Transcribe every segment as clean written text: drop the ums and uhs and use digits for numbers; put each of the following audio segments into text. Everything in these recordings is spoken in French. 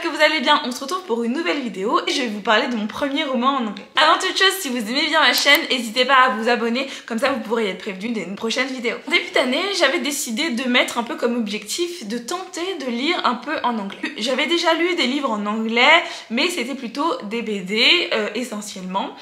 que vous allez bien. On se retrouve pour une nouvelle vidéo et je vais vous parler de mon premier roman en anglais. Avant toute chose, si vous aimez bien ma chaîne, n'hésitez pas à vous abonner, comme ça vous pourrez être prévenu des prochaines vidéos. En début d'année, j'avais décidé de mettre un peu comme objectif de tenter de lire un peu en anglais. J'avais déjà lu des livres en anglais, mais c'était plutôt des BD essentiellement,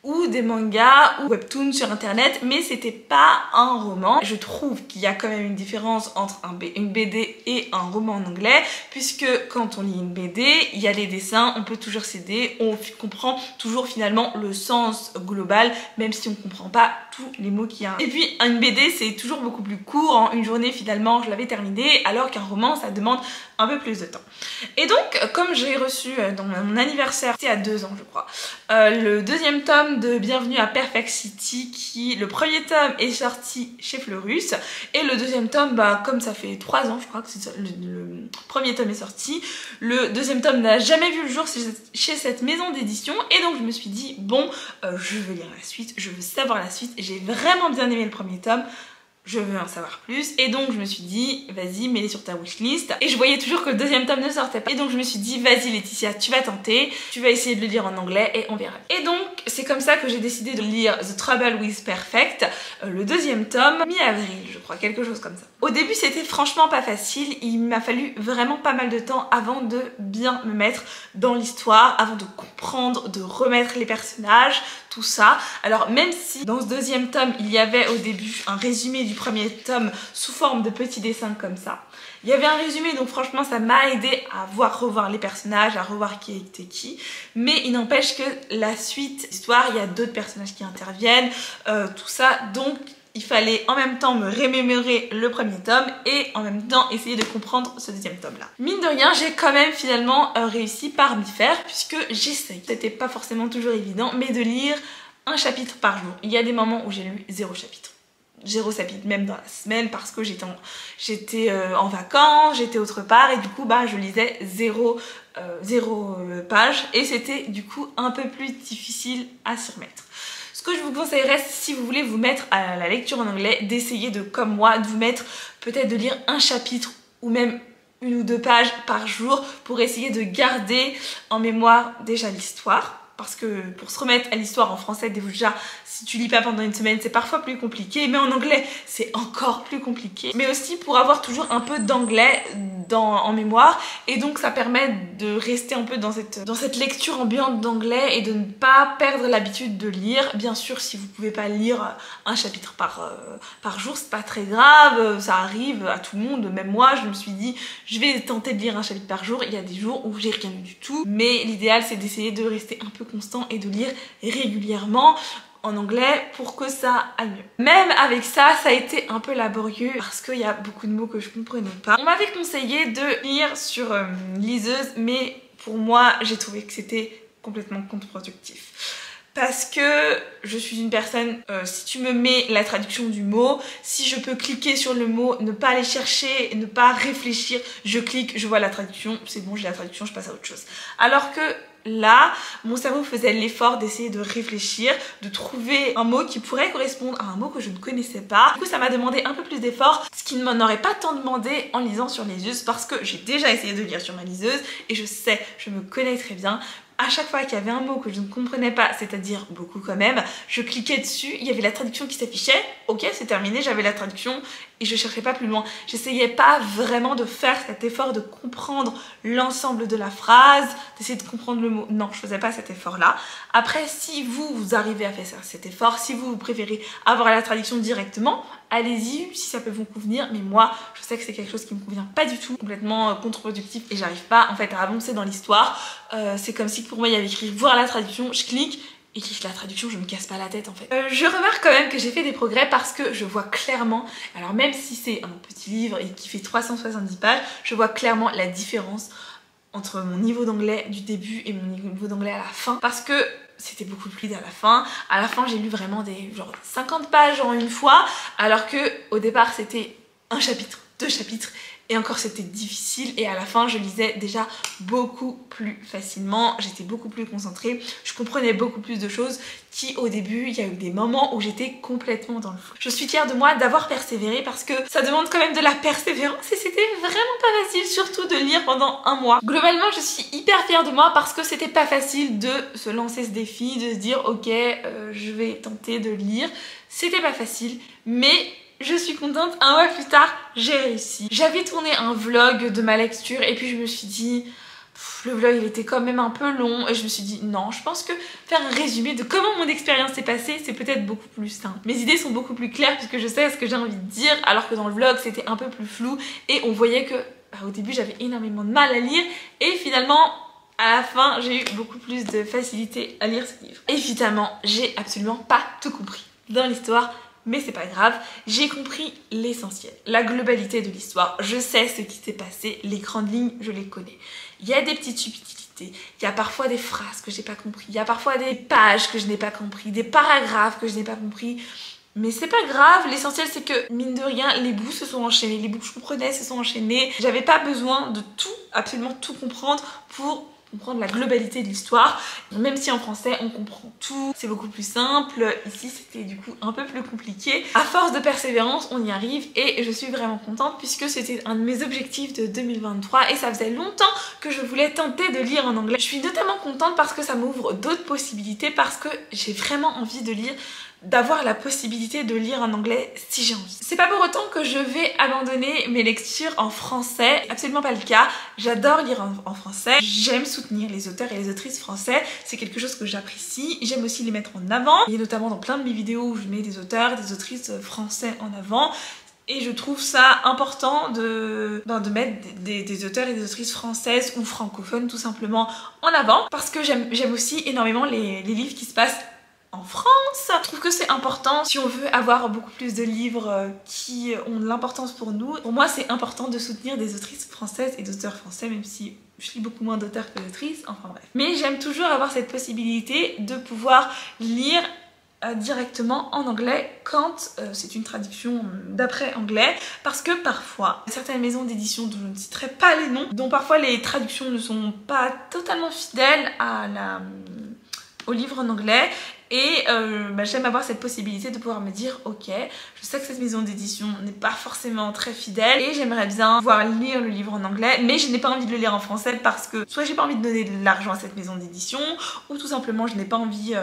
ou des mangas ou webtoons sur internet, mais c'était pas un roman. Je trouve qu'il y a quand même une différence entre une BD et un roman en anglais, puisque quand on lit une BD, il y a les dessins, on peut toujours s'aider, on comprend toujours finalement le sens global, même si on comprend pas tous les mots qu'il y a. Et puis une BD c'est toujours beaucoup plus court, en une journée finalement je l'avais terminé, alors qu'un roman ça demande un peu plus de temps. Et donc comme j'ai reçu dans mon anniversaire, c'était à 2 ans je crois, le deuxième tome de Bienvenue à Perfect City, le premier tome est sorti chez Fleurus, et le deuxième tome, bah comme ça fait 3 ans je crois que le premier tome est sorti, le deuxième tome n'a jamais vu le jour chez cette maison d'édition, et donc je me suis dit bon, je veux lire la suite, je veux savoir la suite, j'ai vraiment bien aimé le premier tome, je veux en savoir plus, et donc je me suis dit vas-y, mets-les sur ta wishlist. Et je voyais toujours que le deuxième tome ne sortait pas, et donc je me suis dit vas-y Laetitia, tu vas tenter, tu vas essayer de le lire en anglais et on verra. Et donc c'est comme ça que j'ai décidé de lire The Trouble with Perfect, le deuxième tome, mi-avril je crois, quelque chose comme ça. Au début c'était franchement pas facile, il m'a fallu vraiment pas mal de temps avant de bien me mettre dans l'histoire, avant de comprendre, de remettre les personnages, tout ça. Alors même si dans ce deuxième tome il y avait au début un résumé du premier tome sous forme de petits dessins comme ça, il y avait un résumé, donc franchement ça m'a aidé à revoir les personnages, à revoir qui était qui, mais il n'empêche que la suite l'histoire, il y a d'autres personnages qui interviennent, tout ça, donc il fallait en même temps me remémorer le premier tome et en même temps essayer de comprendre ce deuxième tome là. Mine de rien, j'ai quand même finalement réussi par m'y faire, puisque j'essaye, c'était pas forcément toujours évident, mais de lire un chapitre par jour. Il y a des moments où j'ai lu 0 chapitre. 0 chapitre même dans la semaine, parce que j'étais en vacances, j'étais autre part, et du coup bah je lisais 0 page, et c'était du coup un peu plus difficile à s'y remettre. Ce que je vous conseillerais, si vous voulez vous mettre à la lecture en anglais, d'essayer de, comme moi, de vous mettre peut-être de lire un chapitre ou même 1 ou 2 pages par jour pour essayer de garder en mémoire déjà l'histoire. Parce que pour se remettre à l'histoire en français, déjà, si tu lis pas pendant une semaine, c'est parfois plus compliqué, mais en anglais, c'est encore plus compliqué. Mais aussi pour avoir toujours un peu d'anglais en mémoire, et donc ça permet de rester un peu dans cette lecture ambiante d'anglais et de ne pas perdre l'habitude de lire. Bien sûr, si vous pouvez pas lire un chapitre par jour, c'est pas très grave, ça arrive à tout le monde. Même moi, je me suis dit, je vais tenter de lire un chapitre par jour. Il y a des jours où j'ai rien lu du tout, mais l'idéal c'est d'essayer de rester un peu constant et de lire régulièrement en anglais pour que ça aille mieux. Même avec ça, ça a été un peu laborieux parce qu'il y a beaucoup de mots que je comprenais pas. On m'avait conseillé de lire sur liseuse, mais pour moi, j'ai trouvé que c'était complètement contre-productif. Parce que je suis une personne, si tu me mets la traduction du mot, si je peux cliquer sur le mot, ne pas aller chercher, ne pas réfléchir, je clique, je vois la traduction, c'est bon, j'ai la traduction, je passe à autre chose. Alors que là, mon cerveau faisait l'effort d'essayer de réfléchir, de trouver un mot qui pourrait correspondre à un mot que je ne connaissais pas. Du coup, ça m'a demandé un peu plus d'effort, ce qui ne m'en aurait pas tant demandé en lisant sur liseuse, parce que j'ai déjà essayé de lire sur ma liseuse et je sais, je me connais très bien. À chaque fois qu'il y avait un mot que je ne comprenais pas, c'est-à-dire beaucoup quand même, je cliquais dessus, il y avait la traduction qui s'affichait, ok c'est terminé, j'avais la traduction et je cherchais pas plus loin. J'essayais pas vraiment de faire cet effort de comprendre l'ensemble de la phrase, d'essayer de comprendre le mot. Non, je faisais pas cet effort là. Après, si vous arrivez à faire cet effort, si vous préférez avoir la traduction directement, allez-y si ça peut vous convenir, mais moi je sais que c'est quelque chose qui me convient pas du tout, complètement contre-productif, et j'arrive pas en fait à avancer dans l'histoire. C'est comme si pour moi il y avait écrit voir la traduction, je clique et clique la traduction, je me casse pas la tête en fait. Je remarque quand même que j'ai fait des progrès parce que je vois clairement, alors même si c'est un petit livre et qui fait 370 pages, je vois clairement la différence entre mon niveau d'anglais du début et mon niveau d'anglais à la fin, parce que c'était beaucoup plus fluide à la fin. À la fin, j'ai lu vraiment des genre 50 pages en une fois, alors que au départ, c'était un chapitre, 2 chapitres, Et encore c'était difficile et à la fin je lisais déjà beaucoup plus facilement, j'étais beaucoup plus concentrée, je comprenais beaucoup plus de choses qui au début il y a eu des moments où j'étais complètement dans le flou. Je suis fière de moi d'avoir persévéré parce que ça demande quand même de la persévérance et c'était vraiment pas facile, surtout de lire pendant un mois. Globalement je suis hyper fière de moi parce que c'était pas facile de se lancer ce défi, de se dire ok je vais tenter de lire. C'était pas facile mais je suis contente, un mois plus tard, j'ai réussi. J'avais tourné un vlog de ma lecture et puis je me suis dit, le vlog il était quand même un peu long et je me suis dit non, je pense que faire un résumé de comment mon expérience s'est passée, c'est peut-être beaucoup plus simple. Mes idées sont beaucoup plus claires puisque je sais ce que j'ai envie de dire alors que dans le vlog c'était un peu plus flou et on voyait que au début j'avais énormément de mal à lire et finalement à la fin j'ai eu beaucoup plus de facilité à lire ce livre. Évidemment, j'ai absolument pas tout compris dans l'histoire. Mais c'est pas grave, j'ai compris l'essentiel, la globalité de l'histoire. Je sais ce qui s'est passé, les grandes lignes, je les connais. Il y a des petites subtilités, il y a parfois des phrases que j'ai pas compris, il y a parfois des pages que je n'ai pas compris, des paragraphes que je n'ai pas compris. Mais c'est pas grave, l'essentiel c'est que, mine de rien, les bouts se sont enchaînés, les bouts que je comprenais se sont enchaînés. J'avais pas besoin de tout, absolument tout comprendre pour comprendre la globalité de l'histoire. Même si en français on comprend tout, c'est beaucoup plus simple. Ici c'était du coup un peu plus compliqué. À force de persévérance on y arrive et je suis vraiment contente puisque c'était un de mes objectifs de 2023 et ça faisait longtemps que je voulais tenter de lire en anglais. Je suis notamment contente parce que ça m'ouvre d'autres possibilités, parce que j'ai vraiment envie de lire, d'avoir la possibilité de lire en anglais si j'ai envie. C'est pas pour autant que je vais abandonner mes lectures en français, absolument pas le cas. J'adore lire en français, j'aime soutenir les auteurs et les autrices français, c'est quelque chose que j'apprécie. J'aime aussi les mettre en avant, et notamment dans plein de mes vidéos où je mets des auteurs, des autrices français en avant. Et je trouve ça important de mettre des auteurs et des autrices françaises ou francophones tout simplement en avant, parce que j'aime aussi énormément les livres qui se passent en France. Je trouve que c'est important si on veut avoir beaucoup plus de livres qui ont de l'importance pour nous. Pour moi c'est important de soutenir des autrices françaises et d'auteurs français, même si je lis beaucoup moins d'auteurs que d'autrices, enfin bref. Mais j'aime toujours avoir cette possibilité de pouvoir lire directement en anglais quand c'est une traduction d'après anglais, parce que parfois certaines maisons d'édition dont je ne citerai pas les noms, dont parfois les traductions ne sont pas totalement fidèles au livre en anglais. Et j'aime avoir cette possibilité de pouvoir me dire ok, je sais que cette maison d'édition n'est pas forcément très fidèle et j'aimerais bien pouvoir lire le livre en anglais, mais je n'ai pas envie de le lire en français parce que soit j'ai pas envie de donner de l'argent à cette maison d'édition, ou tout simplement je n'ai pas envie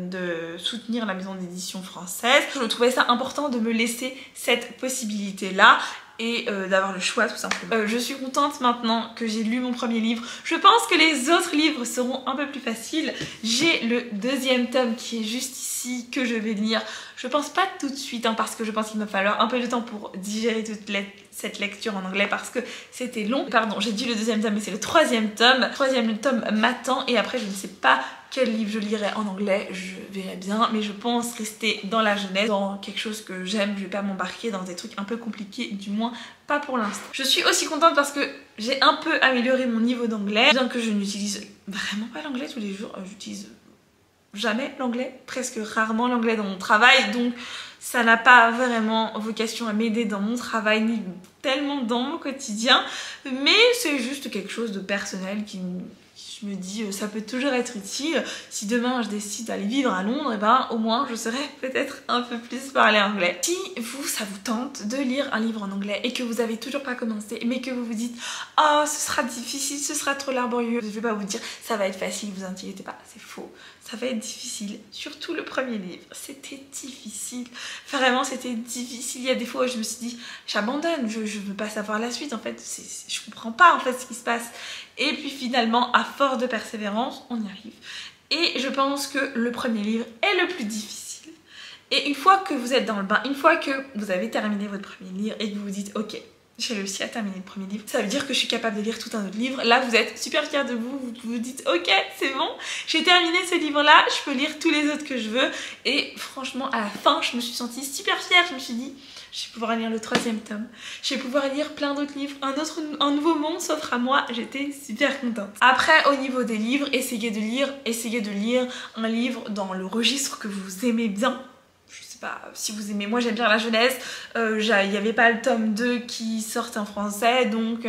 de soutenir la maison d'édition française. Je trouvais ça important de me laisser cette possibilité là et d'avoir le choix tout simplement. Je suis contente maintenant que j'ai lu mon premier livre. Je pense que les autres livres seront un peu plus faciles. J'ai le deuxième tome qui est juste ici que je vais lire. Je pense pas tout de suite parce que je pense qu'il va falloir un peu de temps pour digérer toute cette lecture en anglais parce que c'était long. Pardon, j'ai dit le deuxième tome mais c'est le troisième tome. Le troisième tome m'attend et après je ne sais pas quel livre je lirai en anglais, je verrai bien, mais je pense rester dans la jeunesse, dans quelque chose que j'aime. Je vais pas m'embarquer dans des trucs un peu compliqués, du moins pas pour l'instant. Je suis aussi contente parce que j'ai un peu amélioré mon niveau d'anglais, bien que je n'utilise vraiment pas l'anglais tous les jours. J'utilise jamais l'anglais, presque rarement l'anglais dans mon travail, donc ça n'a pas vraiment vocation à m'aider dans mon travail ni tellement dans mon quotidien, mais c'est juste quelque chose de personnel qui je me dis ça peut toujours être utile. Si demain je décide d'aller vivre à Londres, et ben au moins je saurais peut-être un peu plus parler anglais. Si vous, ça vous tente de lire un livre en anglais et que vous avez toujours pas commencé, mais que vous vous dites oh ce sera difficile, ce sera trop laborieux, je vais pas vous dire ça va être facile, vous inquiétez pas, c'est faux. Ça va être difficile, surtout le premier livre, c'était difficile, vraiment c'était difficile. Il y a des fois où je me suis dit j'abandonne, je veux pas savoir la suite en fait, je comprends pas en fait ce qui se passe. Et puis finalement, à force de persévérance, on y arrive. Et je pense que le premier livre est le plus difficile. Et une fois que vous êtes dans le bain, une fois que vous avez terminé votre premier livre et que vous vous dites ok, j'ai réussi à terminer le premier livre, ça veut dire que je suis capable de lire tout un autre livre. Là vous êtes super fiers de vous, vous vous dites ok c'est bon, j'ai terminé ce livre là, je peux lire tous les autres que je veux. Et franchement à la fin je me suis sentie super fière, je me suis dit je vais pouvoir lire le troisième tome, je vais pouvoir lire plein d'autres livres, un nouveau monde s'offre à moi, j'étais super contente. Après au niveau des livres, essayez de lire un livre dans le registre que vous aimez bien. je sais pas si vous aimez, moi j'aime bien la jeunesse, il n'y avait pas le tome 2 qui sortait en français, donc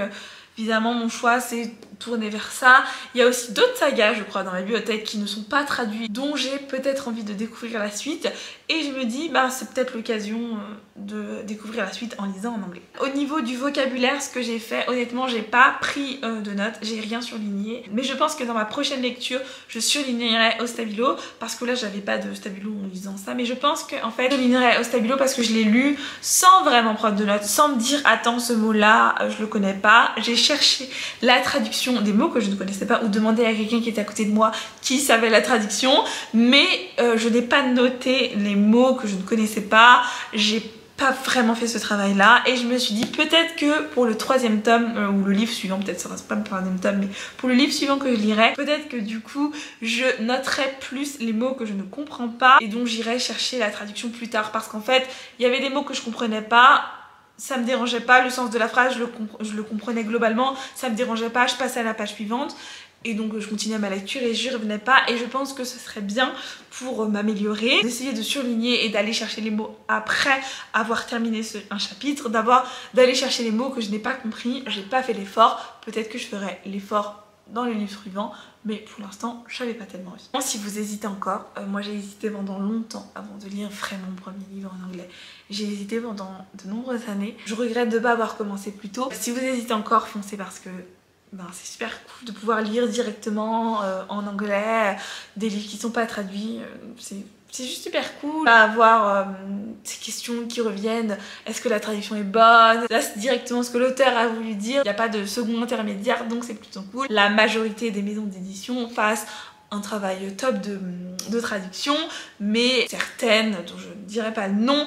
évidemment mon choix c'est tourné vers ça. Il y a aussi d'autres sagas je crois dans ma bibliothèque qui ne sont pas traduits, dont j'ai peut-être envie de découvrir la suite, et je me dis bah c'est peut-être l'occasion de découvrir la suite en lisant en anglais. Au niveau du vocabulaire, ce que j'ai fait, honnêtement j'ai pas pris de notes, j'ai rien surligné, mais je pense que dans ma prochaine lecture je surlignerai au stabilo, parce que là j'avais pas de stabilo en lisant ça, mais je pense que en fait je surlignerai au stabilo parce que je l'ai lu sans vraiment prendre de notes, sans me dire attends ce mot là je le connais pas, j'ai cherché la traduction des mots que je ne connaissais pas ou demander à quelqu'un qui était à côté de moi qui savait la traduction, mais je n'ai pas noté les mots que je ne connaissais pas, j'ai pas vraiment fait ce travail là, et je me suis dit peut-être que pour le 3e tome ou le livre suivant, peut-être ça sera pas le 3e tome, mais pour le livre suivant que je lirai, peut-être que du coup je noterai plus les mots que je ne comprends pas et donc j'irai chercher la traduction plus tard, parce qu'en fait il y avait des mots que je comprenais pas, ça me dérangeait pas, le sens de la phrase je le comprenais globalement, ça me dérangeait pas, je passais à la page suivante et donc je continuais ma lecture et je revenais pas, et je pense que ce serait bien pour m'améliorer d'essayer de surligner et d'aller chercher les mots après avoir terminé un chapitre, d'aller chercher les mots que je n'ai pas compris, j'ai pas fait l'effort, peut-être que je ferai l'effort dans le livre suivant, mais pour l'instant je savais pas tellement envie. Si vous hésitez encore, moi j'ai hésité pendant longtemps avant de lire vraiment mon premier livre en anglais, j'ai hésité pendant de nombreuses années, je regrette de ne pas avoir commencé plus tôt. Si vous hésitez encore, foncez, parce que c'est super cool de pouvoir lire directement en anglais des livres qui sont pas traduits, c'est juste super cool à avoir ces questions qui reviennent, est-ce que la traduction est bonne, là c'est directement ce que l'auteur a voulu dire, il n'y a pas de second intermédiaire, donc c'est plutôt cool. La majorité des maisons d'édition fassent un travail top de traduction, mais certaines, dont je ne dirai pas le nom,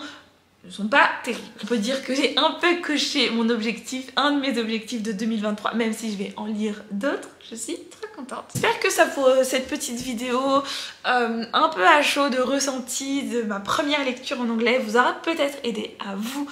ne sont pas terribles. On peut dire que j'ai un peu coché mon objectif, un de mes objectifs de 2023, même si je vais en lire d'autres, je suis très contente. J'espère que ça pour cette petite vidéo un peu à chaud de ressenti de ma première lecture en anglais vous aura peut-être aidé à vous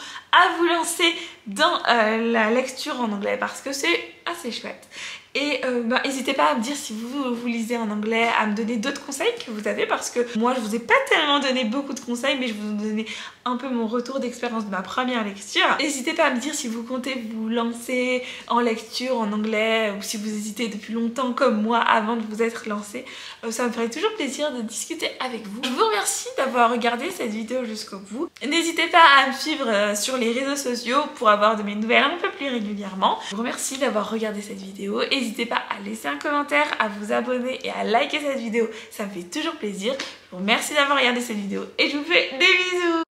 lancer dans la lecture en anglais, parce que c'est assez chouette. Et n'hésitez pas à me dire si vous lisez en anglais, à me donner d'autres conseils que vous avez, parce que moi je vous ai pas tellement donné beaucoup de conseils, mais je vous ai donné un peu mon retour d'expérience de ma première lecture. N'hésitez pas à me dire si vous comptez vous lancer en lecture en anglais, ou si vous hésitez depuis longtemps comme moi avant de vous être lancé. Ça me ferait toujours plaisir de discuter avec vous. Je vous remercie d'avoir regardé cette vidéo jusqu'au bout. N'hésitez pas à me suivre sur les réseaux sociaux pour avoir de mes nouvelles un peu plus régulièrement. Je vous remercie d'avoir regardé cette vidéo. N'hésitez pas à laisser un commentaire, à vous abonner et à liker cette vidéo, ça me fait toujours plaisir. Je vous remercie d'avoir regardé cette vidéo et je vous fais des bisous.